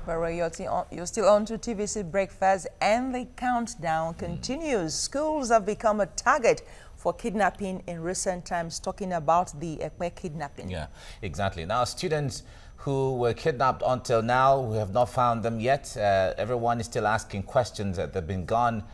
Where you're still on to TVC Breakfast, and the countdown continues. Schools have become a target for kidnapping in recent times, talking about the Epe kidnapping. Yeah, exactly. Now, students who were kidnapped until now, we have not found them yet. Everyone is still asking questions. They've been gone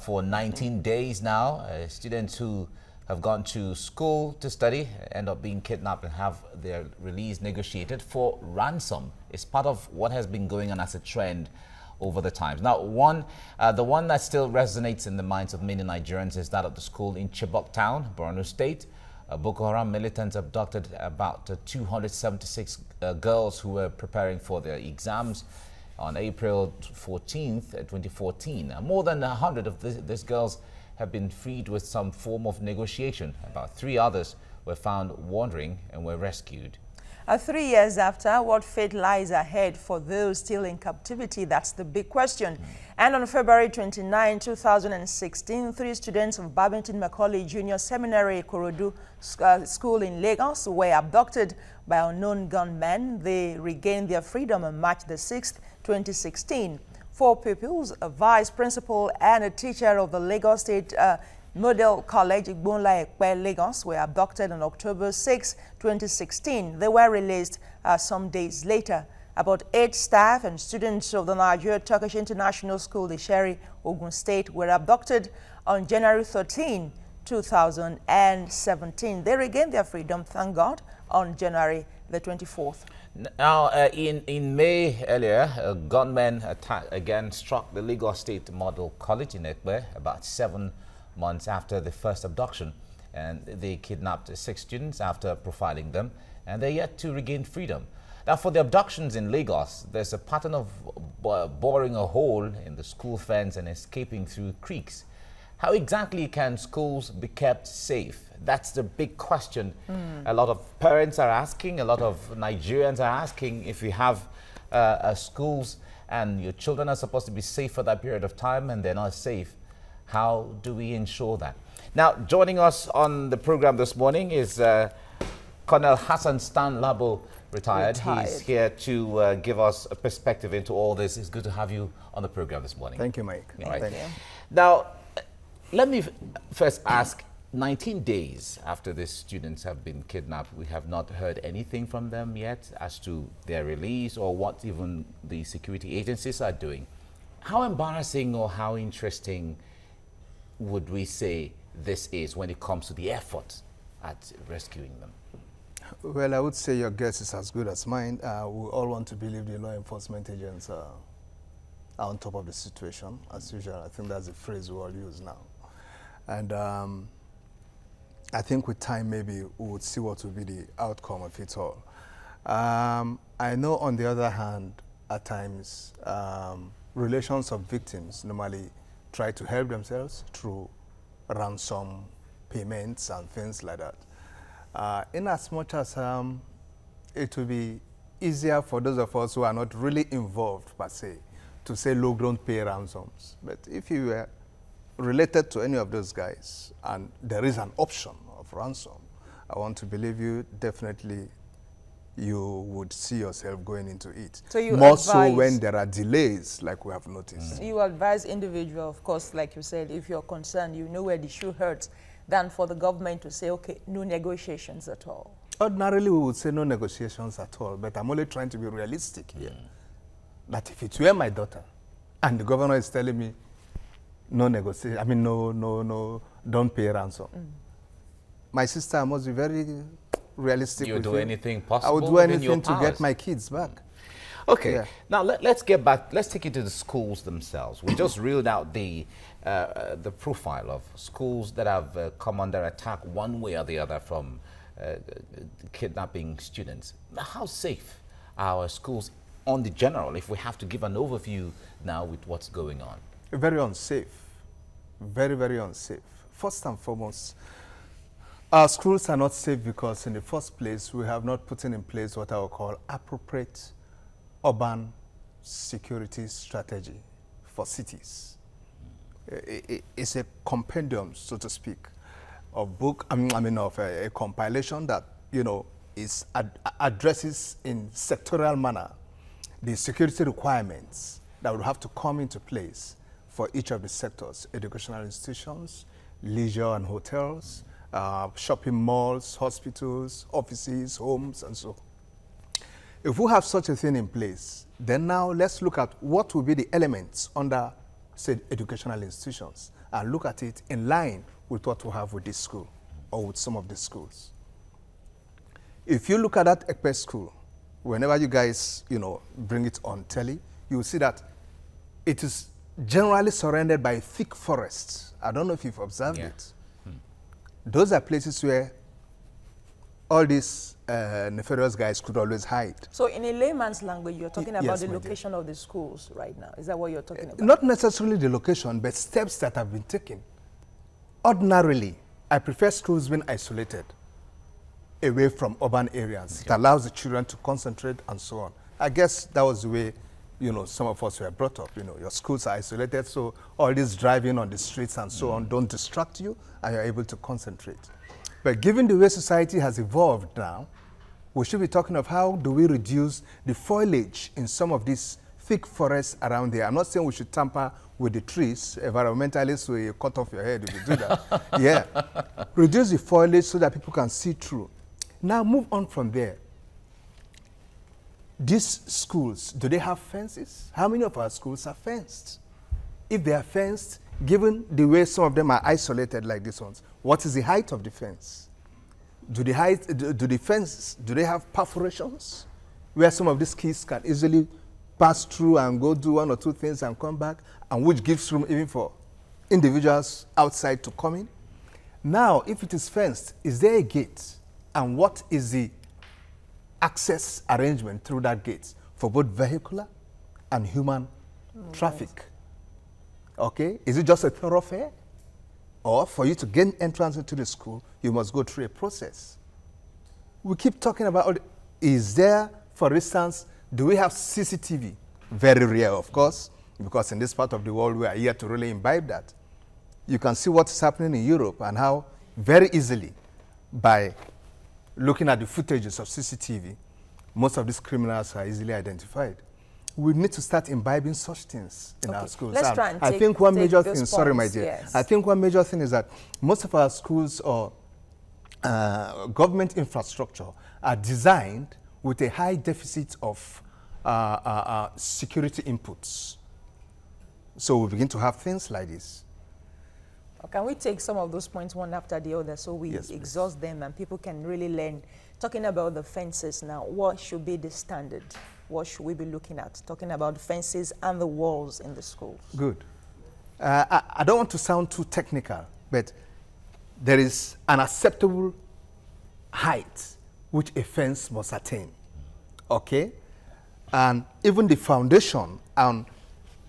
for 19 days now. Students who have gone to school to study end up being kidnapped and have their release negotiated for ransom. It's part of what has been going on as a trend over the times. Now, the one that still resonates in the minds of many Nigerians is that of the school in Chibok town, Borno State. Boko Haram militants abducted about 276 girls who were preparing for their exams on April 14th, 2014. More than 100 of these girls have been freed with some form of negotiation. About 3 others were found wandering and were rescued. 3 years after, what fate lies ahead for those still in captivity? That's the big question. And on February 29, 2016, 3 students of Babington Macaulay Junior Seminary, Ikorodu School in Lagos, were abducted by unknown gunmen. They regained their freedom on March the 6th, 2016. 4 pupils, a vice principal and a teacher of the Lagos State Model College, Igbonla Ekpe, Lagos, were abducted on October 6, 2016. They were released some days later. About 8 staff and students of the Nigeria Turkish International School, Isheri, Ogun State, were abducted on January 13, 2017. They regained their freedom, thank God, on January the 24th. Now, in May earlier, gunmen again struck the Lagos State Model College in Ekpe about 7 months after the first abduction, and they kidnapped 6 students after profiling them, and they're yet to regain freedom. Now, for the abductions in Lagos, there's a pattern of boring a hole in the school fence and escaping through creeks. How exactly can schools be kept safe? That's the big question. A lot of parents are asking, a lot of Nigerians are asking, if you have schools and your children are supposed to be safe for that period of time and they're not safe, how do we ensure that? Now, joining us on the program this morning is Colonel Hassan Stan-Labo, retired. He's here to give us a perspective into all this. It's good to have you on the program this morning. Thank you, Mike. Thank you. Now, let me first ask, 19 days after these students have been kidnapped, we have not heard anything from them yet as to their release or what even the security agencies are doing. How embarrassing or how interesting would we say this is when it comes to the effort at rescuing them? Well, I would say your guess is as good as mine. We all want to believe the law enforcement agents are on top of the situation, as usual. I think that's the phrase we all use now. And I think with time, maybe we would see what will be the outcome of it all. I know, on the other hand, at times, relations of victims normally try to help themselves through ransom payments and things like that. In as much as it will be easier for those of us who are not really involved, per se, to say, look, don't pay ransoms. But if you were related to any of those guys and there is an option of ransom, I want to believe you definitely you would see yourself going into it. So you more so when there are delays, like we have noticed. You advise individual, of course, like you said, if you're concerned, you know where the shoe hurts, than for the government to say, okay, no negotiations at all. Ordinarily, we would say no negotiations at all, but I'm only trying to be realistic here. That if it were my daughter, and the governor is telling me, no negotiation, I mean, no, don't pay ransom. My sister, I must be very realistic. You'll do anything possible. I would do anything to get my kids back. Okay, now let's get back. Let's take it to the schools themselves. We just reeled out the profile of schools that have come under attack one way or the other from kidnapping students. How safe are our schools on the general, if we have to give an overview now with what's going on? Very unsafe. Very, very unsafe. First and foremost, our schools are not safe because in the first place, we have not put in place what I would call appropriate urban security strategy for cities. It's a compendium, so to speak, of of a compilation that, you know, addresses in sectoral manner the security requirements that would have to come into place for each of the sectors, educational institutions, leisure and hotels, shopping malls, hospitals, offices, homes, and so on. If we have such a thing in place, then now let's look at what will be the elements under, say, educational institutions, and look at it in line with what we have with this school or with some of the schools. If you look at that Epe school, whenever you guys, bring it on telly, you will see that it is generally surrounded by thick forests. I don't know if you've observed it. Those are places where all these nefarious guys could always hide. So in a layman's language, you're talking about the location of the schools right now. Is that what you're talking about? Not necessarily the location, but steps that have been taken. Ordinarily, I prefer schools being isolated away from urban areas. Okay. It allows the children to concentrate and so on. I guess that was the way, some of us were brought up. Your schools are isolated, so all this driving on the streets and so on don't distract you, and you're able to concentrate. But given the way society has evolved now, we should be talking of how do we reduce the foliage in some of these thick forests around there. I'm not saying we should tamper with the trees. Environmentalists will cut off your head if you do that. Yeah. Reduce the foliage so that people can see through. Now move on from there. These schools, do they have fences? How many of our schools are fenced? If they are fenced, given the way some of them are isolated like these ones, what is the height of the fence? Do they have perforations where some of these kids can easily pass through and go do one or two things and come back, and which gives room even for individuals outside to come in? Now, if it is fenced, is there a gate? And what is the access arrangement through that gate for both vehicular and human traffic? Okay, is it just a thoroughfare? Or for you to gain entrance into the school, you must go through a process. We keep talking about, is there, for instance, do we have CCTV? Very rare, of course, because in this part of the world, we are here to really imbibe that. You can see what's happening in Europe and how very easily, by looking at the footages of CCTV, most of these criminals are easily identified. We need to start imbibing such things in our schools. Let's try and I think one major thing, points, sorry my dear, yes. I think one major thing is that most of our schools or government infrastructure are designed with a high deficit of security inputs. So we begin to have things like this. Can we take some of those points one after the other so we exhaust them and people can really learn? Talking about the fences now, what should be the standard? What should we be looking at? Talking about the fences and the walls in the schools. Good. I don't want to sound too technical, but there is an acceptable height which a fence must attain. Okay? And even the foundation and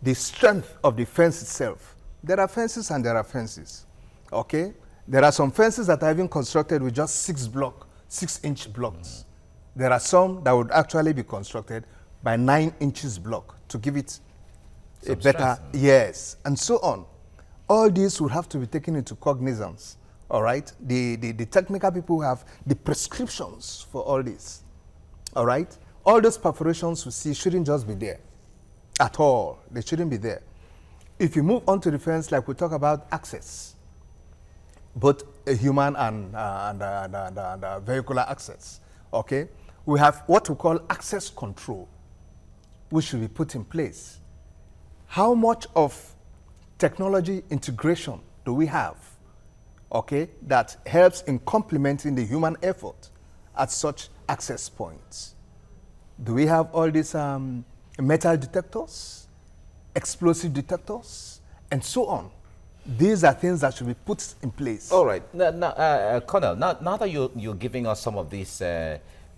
the strength of the fence itself. There are fences and there are fences. Okay? There are some fences that are even constructed with just 6-inch blocks. There are some that would actually be constructed by 9 inches block to give it a better, yes, and so on. All these would have to be taken into cognizance, all right? The technical people have the prescriptions for all this, all right? All those perforations we see shouldn't just be there at all. They shouldn't be there. If you move on to the fence, like we talk about access, both a human and vehicular access, okay? We have what we call access control, which should be put in place. How much of technology integration do we have, okay, that helps in complementing the human effort at such access points? Do we have all these metal detectors, explosive detectors, and so on? These are things that should be put in place. All right. Now, Colonel, now that you're giving us some of these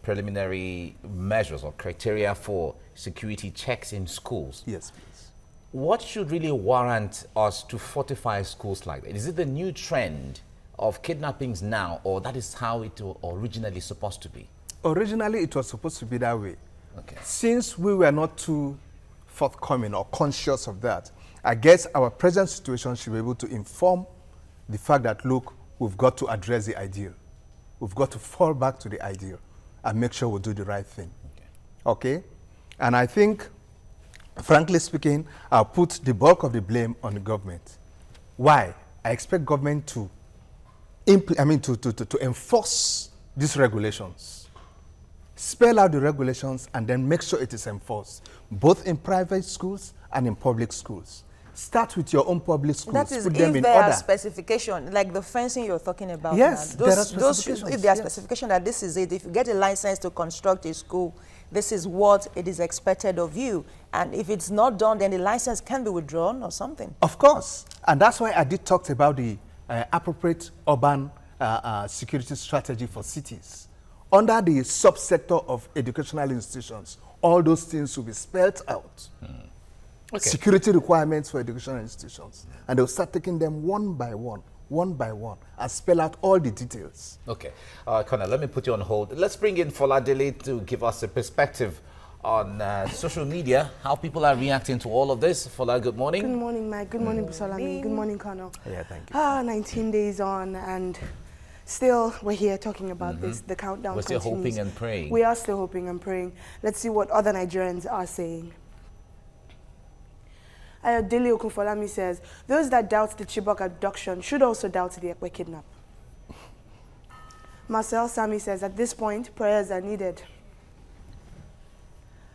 preliminary measures or criteria for security checks in schools. Yes, please. What should really warrant us to fortify schools like that? Is it the new trend of kidnappings now, or that is how it was originally supposed to be? Originally, it was supposed to be that way. Okay. Since we were not too forthcoming or conscious of that, I guess our present situation should be able to inform the fact that, look, we've got to address the ideal. We've got to fall back to the ideal and make sure we do the right thing. Okay? And I think, frankly speaking, I'll put the bulk of the blame on the government. Why? I expect government to enforce these regulations. Spell out the regulations and then make sure it is enforced, both in private schools and in public schools. Start with your own public schools. That is, put them if in there order. are specifications, like the fencing you're talking about. Yes, now, there are specifications. if there are yes. specifications that this is it, if you get a license to construct a school, this is what it is expected of you. And if it's not done, then the license can be withdrawn or something. Of course. And that's why I did talk about the appropriate urban security strategy for cities. Under the subsector of educational institutions, all those things will be spelled out. Okay. Security requirements for educational institutions. And they'll start taking them one by one, and spell out all the details. Okay. Colonel, let me put you on hold. Let's bring in Foladele to give us a perspective on social media, how people are reacting to all of this. Fola, good morning. Good morning, Mike. Good morning, Busalami. Good morning, Colonel. Yeah, thank you. 19 days on, and still we're here talking about this. The countdown continues. We're still hoping and praying. We are still hoping and praying. Let's see what other Nigerians are saying. Dele Okunfolami says, those that doubt the Chibok abduction should also doubt the Epe Kidnap. Marcel Sami says, at this point, prayers are needed.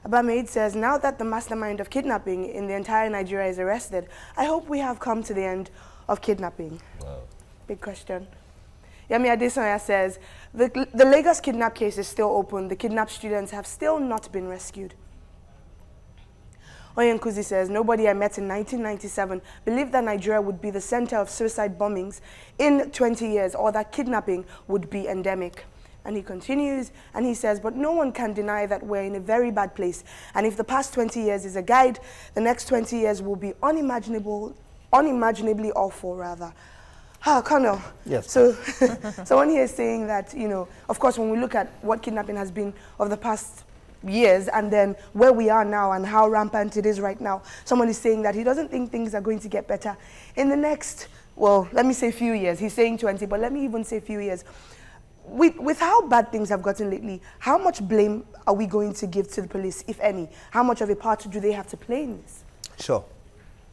Abamaid says, now that the mastermind of kidnapping in the entire Nigeria is arrested, I hope we have come to the end of kidnapping. Wow. Big question. Yami Adesanya says, the Lagos kidnap case is still open. The kidnapped students have still not been rescued. Oyenkuzi says, nobody I met in 1997 believed that Nigeria would be the center of suicide bombings in 20 years or that kidnapping would be endemic. And he continues and he says, but no one can deny that we're in a very bad place. And if the past 20 years is a guide, the next 20 years will be unimaginably awful, rather. Colonel. Yes. So someone here is saying that, you know, of course, when we look at what kidnapping has been of the past years and then where we are now and how rampant it is right now, someone is saying that he doesn't think things are going to get better in the next, well, let me say few years. He's saying 20, but let me even say few years. With how bad things have gotten lately, how much blame are we going to give to the police, if any? How much of a part do they have to play in this? Sure.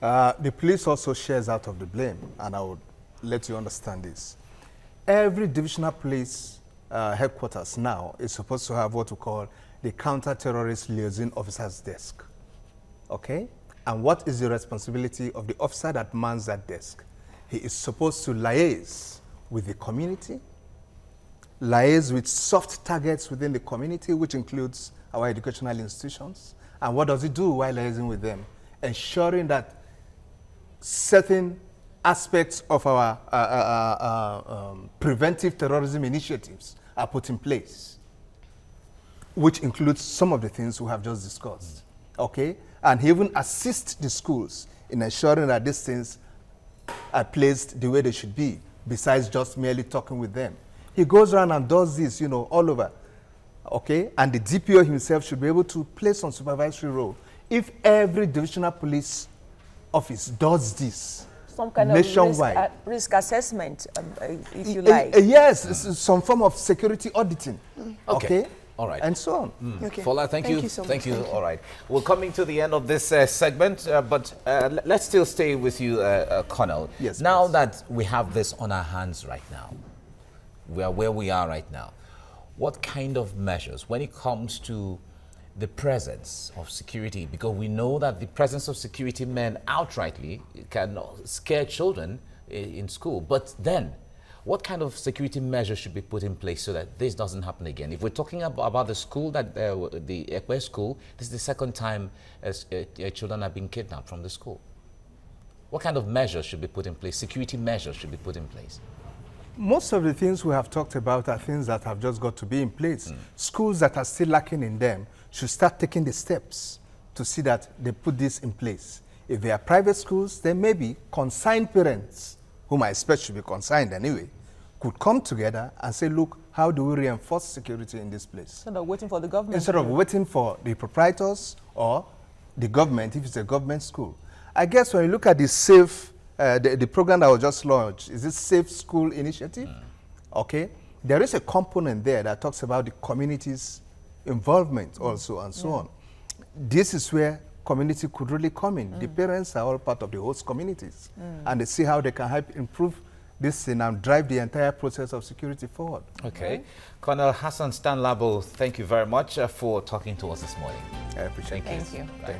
The police also shares out of the blame, and I would let you understand this. Every divisional police headquarters now is supposed to have what we call the counter-terrorist liaison officer's desk. Okay? And what is the responsibility of the officer that mans that desk? He is supposed to liaise with the community, liaise with soft targets within the community, which includes our educational institutions. And what does he do while liaising with them? Ensuring that certain aspects of our preventive terrorism initiatives are put in place, which includes some of the things we have just discussed. Okay? And he even assists the schools in ensuring that these things are placed the way they should be, besides just merely talking with them. He goes around and does this, you know, all over. Okay? And the DPO himself should be able to play some supervisory role. If every divisional police office does this, some kind nationwide, of risk assessment, if you like. Yes, some form of security auditing. Okay? All right. And so on. Okay. Fola, thank you. So much. Thank you. All right. We're coming to the end of this segment, but let's still stay with you, Colonel. Yes, now please. that we have this on our hands right now, we are where we are right now, what kind of measures, when it comes to the presence of security, because we know that the presence of security men outrightly can scare children in school, but then what kind of security measures should be put in place so that this doesn't happen again? If we're talking about the school, the Epe school, this is the second time children have been kidnapped from the school. What kind of measures should be put in place? Security measures should be put in place. Most of the things we have talked about are things that have just got to be in place. Schools that are still lacking in them should start taking the steps to see that they put this in place. If they are private schools, then maybe consigned parents, whom I expect should be consigned anyway, could come together and say, look, how do we reinforce security in this place? Instead of waiting for the government. Instead of waiting for the proprietors or the government, if it's a government school. I guess when you look at the SAFE, the program that was just launched, is this Safe School Initiative? Okay. There is a component there that talks about the community's involvement also and so on. this is where community could really come in. The parents are all part of the host communities, and they see how they can help improve this thing and drive the entire process of security forward. Okay. Colonel Hassan Stan-Labo, thank you very much for talking to us this morning. I appreciate it. Thank you. Thank you.